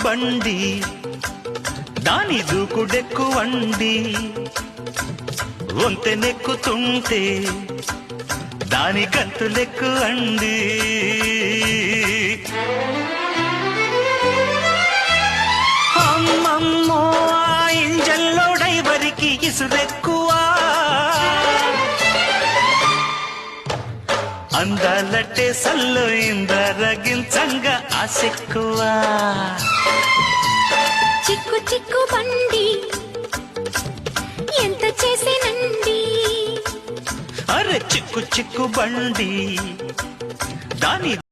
బండి దాని దూకుడెక్కువండి వంతెనెక్కుతుంటే దాని గంతులెక్కు అండి అమ్మమ్మో ఆ ఇంజన్లో డైవరికి ఇసురెక్కువా అందాలట్టే సల్లో ఇందరగించంగా ఆసెక్కువా చిక్కు చిక్కు బండి ఎంత చేసేనండి అరే చిక్కు చిక్కు బండి దాని